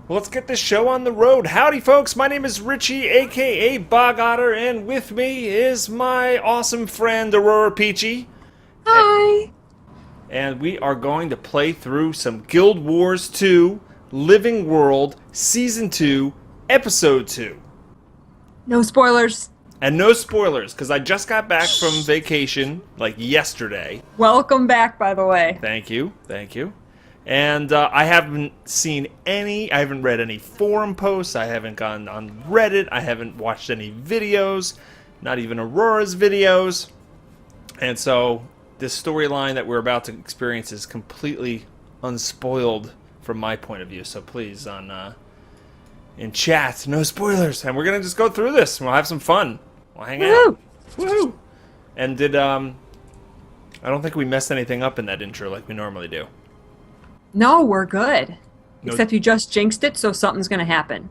Well, let's get this show on the road. Howdy, folks. My name is Richie, a.k.a. Bog Otter, and with me is my awesome friend, Aurora Peachy. Hi! And we are going to play through some Guild Wars 2, Living World, Season 2, Episode 2. No spoilers. And no spoilers, because I just got back from vacation, like yesterday. Welcome back, by the way. Thank you, thank you. And I haven't I haven't read any forum posts, I haven't gone on Reddit, I haven't watched any videos, not even Aurora's videos. And so this storyline that we're about to experience is completely unspoiled from my point of view. So please, in chat, no spoilers. And we're going to just go through this, and we'll have some fun. We'll hang out. Woohoo! And I don't think we messed anything up in that intro like we normally do. No, we're good. No. Except you just jinxed it, so something's gonna happen.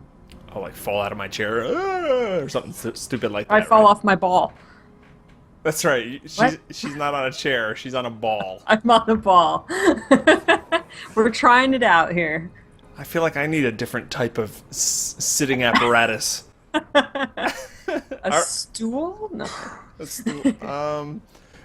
I'll like fall out of my chair or something stupid like that. I fall right? off my ball. That's right. She's not on a chair. She's on a ball. I'm on the ball. We're trying it out here. I feel like I need a different type of sitting apparatus. A stool? No. A stool.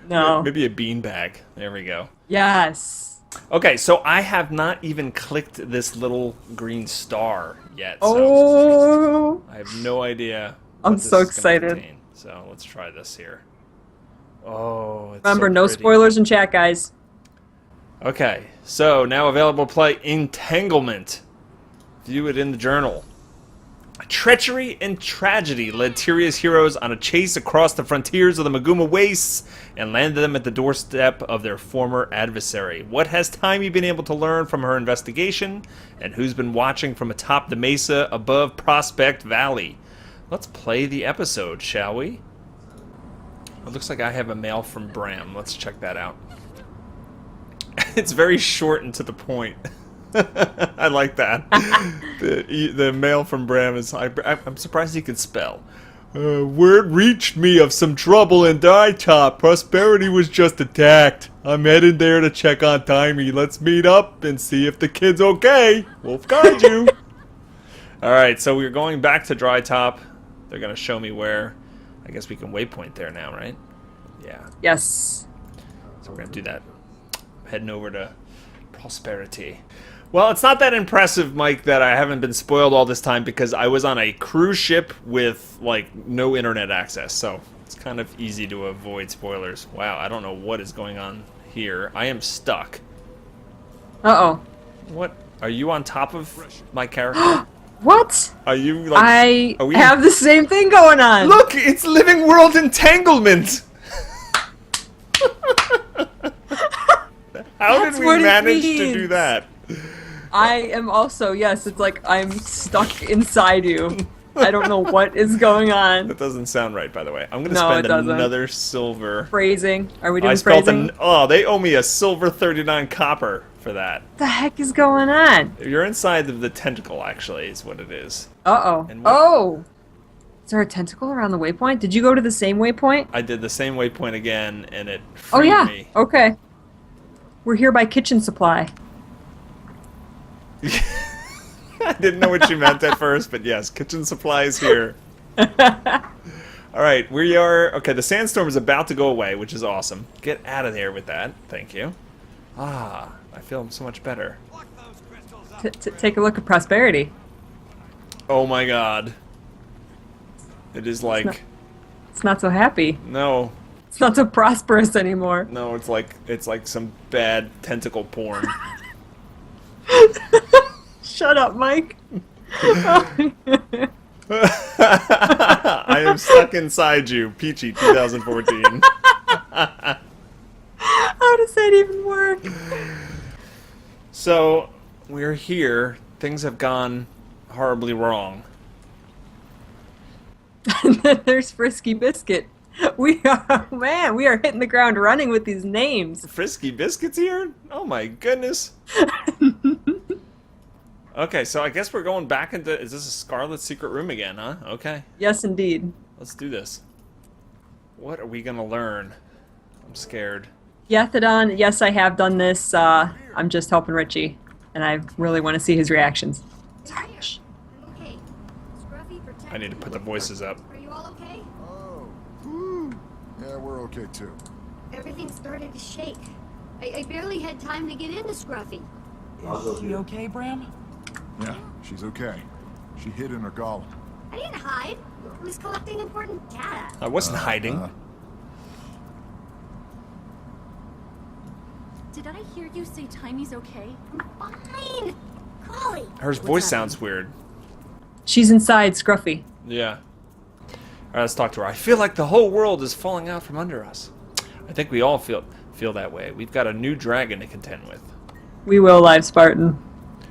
No. Maybe a beanbag. There we go. Yes. Okay, so I have not even clicked this little green star yet. So Oh. I have no idea. I'm so excited. So let's try this here. Oh, it's Remember, so no pretty. spoilers in chat, guys. Okay, so now available to play Entanglement. View it in the journal. Treachery and tragedy led Tyria's heroes on a chase across the frontiers of the Maguma Wastes and landed them at the doorstep of their former adversary. What has Taimi been able to learn from her investigation, and who's been watching from atop the mesa above Prospect Valley? Let's play the episode, shall we? It looks like I have a mail from Bram. Let's check that out. It's very short and to the point. I like that. The mail from Bram is... I'm surprised he can spell. Word reached me of some trouble in Top. Prosperity was just attacked. I'm headed there to check on Taimi. Let's meet up and see if the kid's okay. We'll guide you. Alright, so we're going back to Top. They're going to show me where. I guess we can waypoint there now, right? Yeah. Yes. So we're going to do that. I'm heading over to Prosperity. Well, it's not that impressive, Mike, that I haven't been spoiled all this time because I was on a cruise ship with, like, no internet access. So it's kind of easy to avoid spoilers. Wow, I don't know what is going on here. I am stuck. Uh-oh. What? Are you on top of my character? What? Are you, like... I have the same thing going on. Look, it's Living World Entanglement! How did we manage to do that? I am also, yes, it's like I'm stuck inside you. I don't know what is going on. That doesn't sound right, by the way. I'm going to spend another silver. Phrasing. Are we doing spelled phrasing? Oh, they owe me a silver 39 copper for that. What the heck is going on? You're inside of the tentacle, actually, is what it is. Uh-oh. Oh! Is there a tentacle around the waypoint? Did you go to the same waypoint? I did the same waypoint again, and it freed me. Okay. We're here by kitchen supply. I didn't know what you meant at first, but yes, kitchen supplies here. Alright, we are... Okay, the sandstorm is about to go away, which is awesome. Get out of there with that. Thank you. Ah, I feel so much better. Take a look at Prosperity. Oh my god. It is like... It's not so happy. No. It's not so prosperous anymore. No, it's like some bad tentacle porn. Shut up, Mike. I am stuck inside you, Peachy 2014. How does that even work? So, we're here. Things have gone horribly wrong. And then there's Frisky Biscuit. We are hitting the ground running with these names. Frisky Biscuit's here? Oh my goodness. Okay, so I guess we're going back into... Is this a Scarlet secret room again, huh? Okay. Yes, indeed. Let's do this. What are we gonna learn? I'm scared. Yethadon, yes, I have done this. I'm just helping Richie, and I really want to see his reactions. Touch. Okay. Scruffy, protect I need to put the voices up. Are you all okay? Oh, whew. Yeah, we're okay too. Everything started to shake. I barely had time to get into Scruffy. Is she okay, Bram? Yeah, she's okay. She hid in her golem. I didn't hide. I was collecting important data. I wasn't hiding. Did I hear you say Timey's okay? Fine. Golly. Her voice sounds weird. She's inside Scruffy. Yeah. Alright, let's talk to her. I feel like the whole world is falling out from under us. I think we all feel that way. We've got a new dragon to contend with. We will, Live Spartan.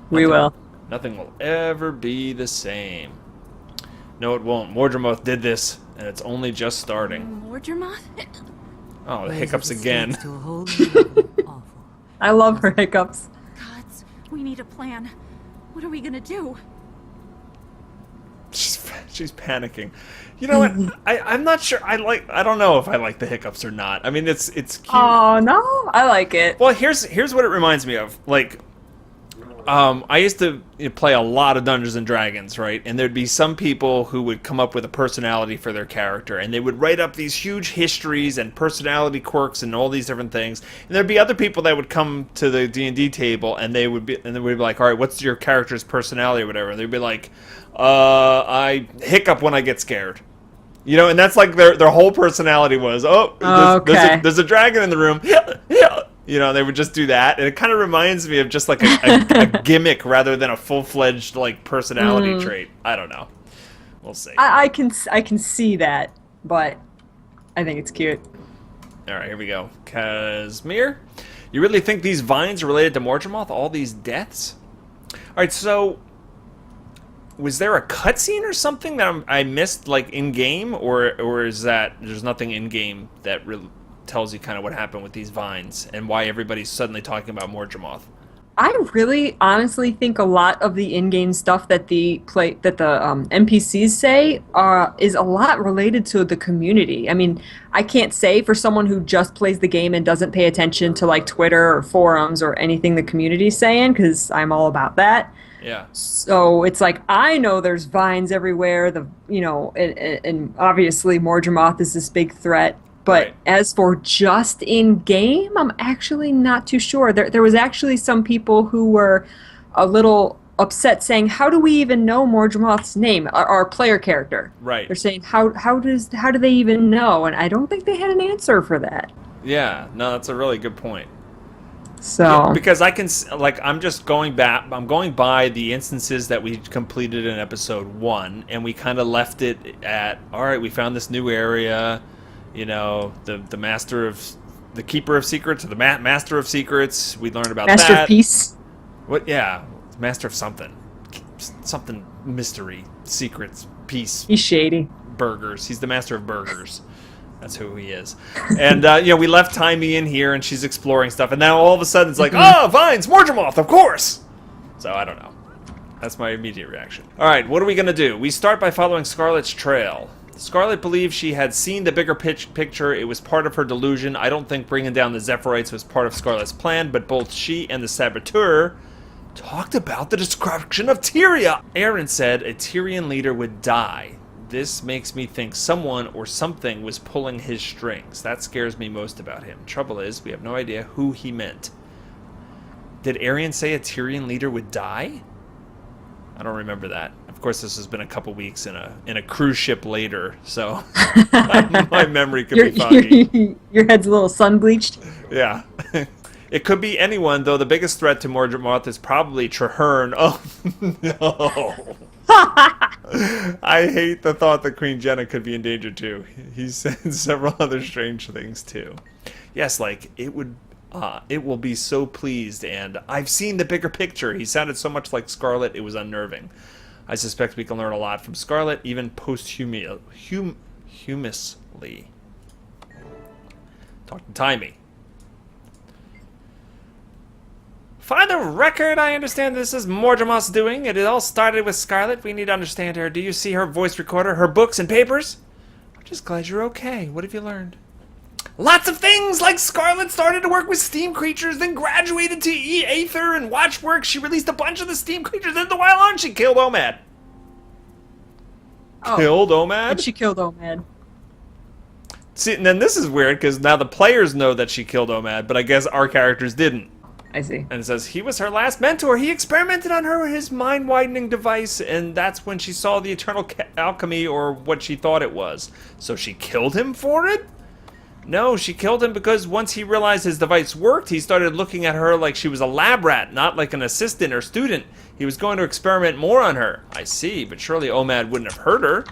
We will. Nothing will ever be the same. No, it won't. Mordremoth did this, and it's only just starting. Mordremoth? Oh, the hiccups again. To a whole new level. Awful. I love her hiccups. Gods, we need a plan. What are we gonna do? She's panicking. You know what? I'm not sure. I don't know if I like the hiccups or not. I mean, it's cute. Oh no, I like it. Well, here's what it reminds me of. Like, I used to play a lot of Dungeons and Dragons, right? And there'd be some people who would come up with a personality for their character, and they would write up these huge histories and personality quirks and all these different things. And there'd be other people that would come to the D&D table, and they would be like, "All right, what's your character's personality or whatever?" And they'd be like, "I hiccup when I get scared." You know, and that's like their whole personality was, there's a dragon in the room. You know, they would just do that, and it kind of reminds me of just like a gimmick rather than a full-fledged like personality trait. I don't know. We'll see. I can see that, but I think it's cute. All right, here we go. Casimir, you really think these vines are related to Mordremoth? All these deaths? All right, so was there a cutscene or something that I missed, like in game, or is that there's nothing in game that really tells you kind of what happened with these vines and why everybody's suddenly talking about Mordremoth? I really honestly think a lot of the in-game stuff that the NPCs say is a lot related to the community. I mean, I can't say for someone who just plays the game and doesn't pay attention to like Twitter or forums or anything the community's saying, because I'm all about that. Yeah. So it's like, I know there's vines everywhere, and obviously Mordremoth is this big threat. But Right. as for just in-game, I'm actually not too sure. There was actually some people who were a little upset saying, how do we even know Mordremoth's name, our player character? Right. They're saying, how do they even know? And I don't think they had an answer for that. Yeah. No, that's a really good point. So Yeah, because I'm just going back. I'm going by the instances that we completed in episode 1, and we kind of left it at, all right, we found this new area. You know, the keeper of secrets, or the master of secrets. We learned about Master that. of Peace. What? Yeah, master of something mystery, secrets, peace, He's shady. burgers. He's the master of burgers. That's who he is. And we left Timey in here, and she's exploring stuff. And now all of a sudden it's like, oh, vines, Mordremoth, of course. So I don't know. That's my immediate reaction. All right, what are we gonna do? We start by following Scarlett's trail. Scarlet believed she had seen the bigger picture. It was part of her delusion. I don't think bringing down the Zephyrite was part of Scarlet's plan, but both she and the Saboteur talked about the destruction of Tyria. Aaron said a Tyrian leader would die. This makes me think someone or something was pulling his strings. That scares me most about him. Trouble is, we have no idea who he meant. Did Arian say a Tyrian leader would die? I don't remember that. Of course, this has been a couple weeks in a cruise ship later, so my memory could be foggy. Your head's a little sun bleached. Yeah. It could be anyone, though the biggest threat to Mordremoth is probably Traherne. Oh, no. I hate the thought that Queen Jenna could be in danger, too. He said several other strange things, too. Yes, like, it will be so pleased, and I've seen the bigger picture. He sounded so much like Scarlet, it was unnerving. I suspect we can learn a lot from Scarlet, even posthumously. Talk to Timey. For the record, I understand this is Mordremoth's doing. It all started with Scarlet. We need to understand her. Do you see her voice recorder, her books and papers? I'm just glad you're okay. What have you learned? Lots of things, like Scarlet started to work with steam creatures, then graduated to Aether and Watchworks. She released a bunch of the steam creatures into the wild, and she killed Omad. Oh. Killed Omad? And she killed Omad. See, and then this is weird, because now the players know that she killed Omad, but I guess our characters didn't. I see. And it says, he was her last mentor. He experimented on her with his mind-widening device, and that's when she saw the eternal alchemy, or what she thought it was. So she killed him for it? No, she killed him because once he realized his device worked, he started looking at her like she was a lab rat, not like an assistant or student. He was going to experiment more on her. I see, but surely Omad wouldn't have hurt her.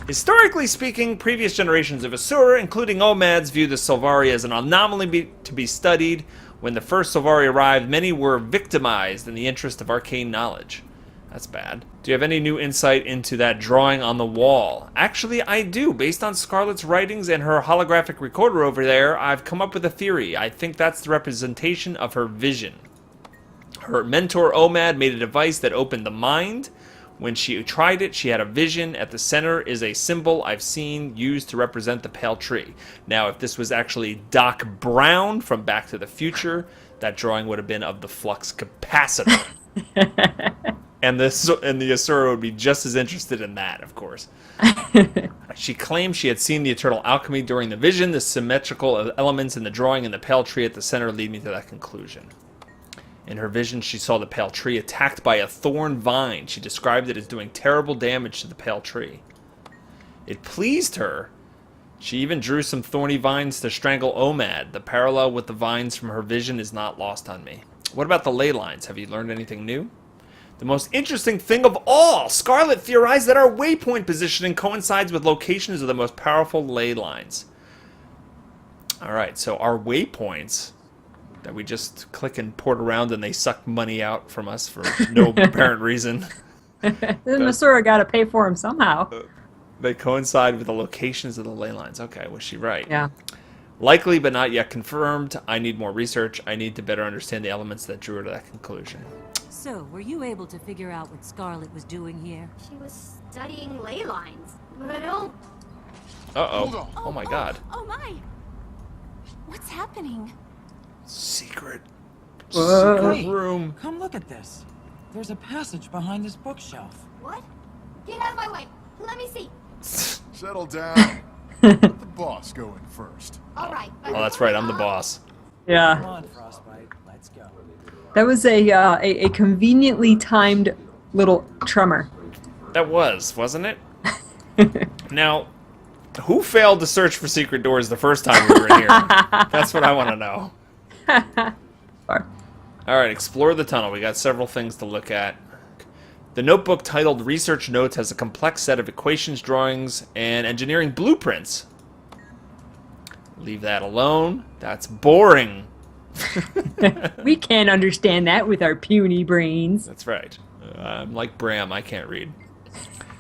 Historically speaking, previous generations of Asura, including Omads, viewed the Sylvari as an anomaly to be studied. When the first Sylvari arrived, many were victimized in the interest of arcane knowledge. That's bad. Do you have any new insight into that drawing on the wall? Actually, I do. Based on Scarlett's writings and her holographic recorder over there, I've come up with a theory. I think that's the representation of her vision. Her mentor Omad made a device that opened the mind. When she tried it, she had a vision. At the center is a symbol I've seen used to represent the pale tree. Now, if this was actually Doc Brown from Back to the Future, that drawing would have been of the flux capacitor. And the Asura would be just as interested in that, of course. She claimed she had seen the eternal alchemy during the vision. The symmetrical elements in the drawing and the pale tree at the center lead me to that conclusion. In her vision, she saw the pale tree attacked by a thorn vine. She described it as doing terrible damage to the pale tree. It pleased her. She even drew some thorny vines to strangle Omad. The parallel with the vines from her vision is not lost on me. What about the ley lines? Have you learned anything new? The most interesting thing of all, Scarlet theorized that our waypoint positioning coincides with locations of the most powerful ley lines. Alright, so our waypoints that we just click and port around and they suck money out from us for no apparent reason. The Masura got to pay for him somehow. They coincide with the locations of the ley lines. Okay, was she right? Yeah. Likely, but not yet confirmed. I need more research. I need to better understand the elements that drew her to that conclusion. So, were you able to figure out what Scarlet was doing here? She was studying ley lines, but I don't... Uh-oh. Oh my god. Oh my! What's happening? Secret. Whoa. Secret room. Come look at this. There's a passage behind this bookshelf. What? Get out of my way! Let me see! Settle down. Let the boss go in first. Alright. Oh, that's right. I'm the boss. Come Yeah. on, Frostbite. Let's go. That was a conveniently timed little tremor. That wasn't it? Now, who failed to search for secret doors the first time we were in here? That's what I want to know. Alright, explore the tunnel. We got several things to look at. The notebook titled Research Notes has a complex set of equations, drawings, and engineering blueprints. Leave that alone. That's boring. We can't understand that with our puny brains. That's right. I'm like Bram, I can't read.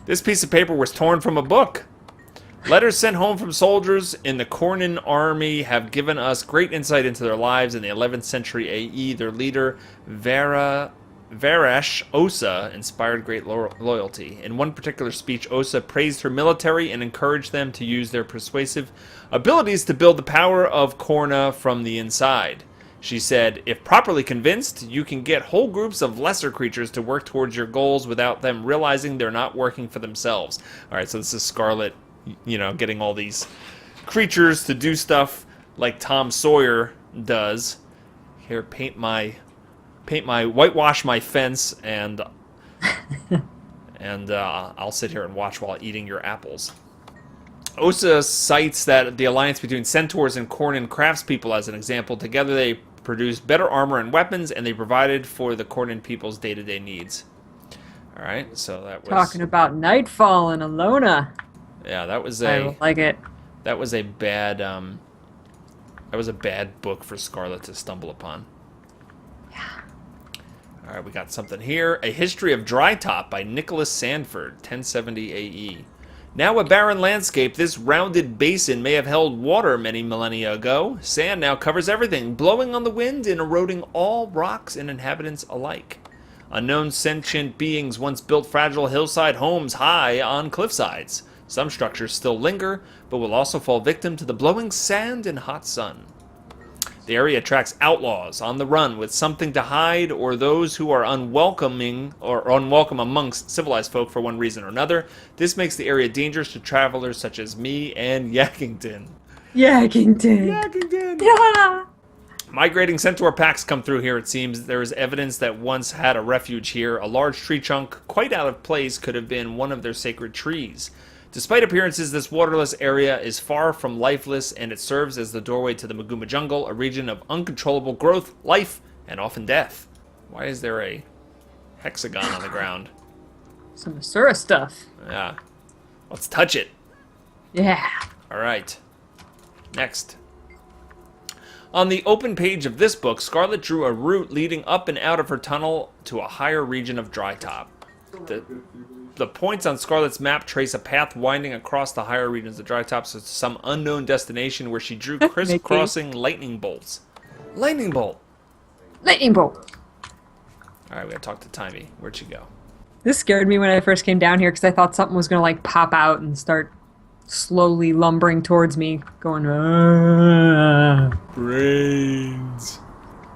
This piece of paper was torn from a book. Letters sent home from soldiers in the Cornan army have given us great insight into their lives. In the 11th century AE, their leader, Varesh Osa, inspired great loyalty. In one particular speech, Osa praised her military and encouraged them to use their persuasive abilities to build the power of Corna from the inside. She said, if properly convinced, you can get whole groups of lesser creatures to work towards your goals without them realizing they're not working for themselves. Alright, so this is Scarlet, you know, getting all these creatures to do stuff like Tom Sawyer does. Here, whitewash my fence, and I'll sit here and watch while eating your apples. Osa cites that the alliance between centaurs and Cornan craftspeople as an example. Together they produced better armor and weapons, and they provided for the Cornan people's day-to-day needs. Alright, so that was... Talking about Nightfall and Alona. Yeah, that was I like it. That was a bad, that was a bad book for Scarlet to stumble upon. Yeah. Alright, we got something here. A History of Drytop by Nicholas Sanford, 1070 AE. Now a barren landscape, this rounded basin may have held water many millennia ago. Sand now covers everything, blowing on the wind and eroding all rocks and inhabitants alike. Unknown sentient beings once built fragile hillside homes high on cliffsides. Some structures still linger, but will also fall victim to the blowing sand and hot sun. The area attracts outlaws on the run with something to hide, or those who are unwelcome amongst civilized folk for one reason or another. This makes the area dangerous to travelers such as me and Yakington. Yakington. Yeah. Migrating centaur packs come through here, it seems. There is evidence that once had a refuge here. A large tree trunk, quite out of place, could have been one of their sacred trees. Despite appearances, this waterless area is far from lifeless, and it serves as the doorway to the Maguma jungle, a region of uncontrollable growth, life, and often death. Why is there a hexagon on the ground? Some Asura stuff. Yeah. Let's touch it. Yeah. All right. Next. On the open page of this book, Scarlet drew a route leading up and out of her tunnel to a higher region of Drytop. The points on Scarlet's map trace a path winding across the higher regions of Drytop to some unknown destination where she drew crisscrossing lightning bolts. Lightning bolt! Lightning bolt. Alright, we gotta talk to Timey. Where'd she go? This scared me when I first came down here because I thought something was going to like pop out and start slowly lumbering towards me, going, Brains.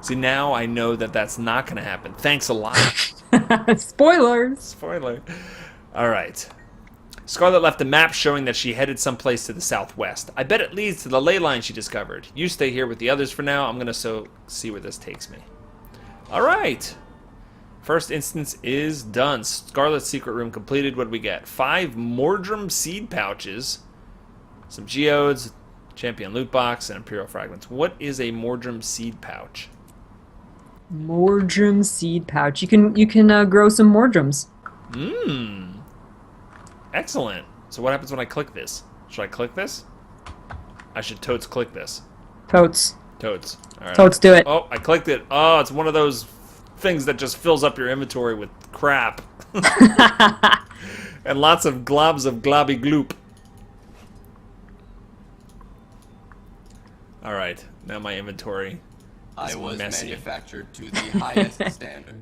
See, now I know that that's not gonna happen. Thanks a lot. Spoilers! Spoiler. Alright. Scarlet left a map showing that she headed someplace to the southwest. I bet it leads to the ley line she discovered. You stay here with the others for now. I'm going to see where this takes me. Alright. First instance is done. Scarlet's secret room completed. What do we get? 5 Mordrum seed pouches. Some geodes. Champion loot box. And Imperial fragments. What is a Mordrum seed pouch? Mordrum seed pouch. You can grow some Mordrums. Mmm. Excellent. So what happens when I click this? Should I click this? I should totes click this. Totes. Totes. All right. Totes, do it. Oh, I clicked it. Oh, it's one of those things that just fills up your inventory with crap. And lots of globs of globby gloop. All right. Now my inventory I is was messy. manufactured to the highest standards.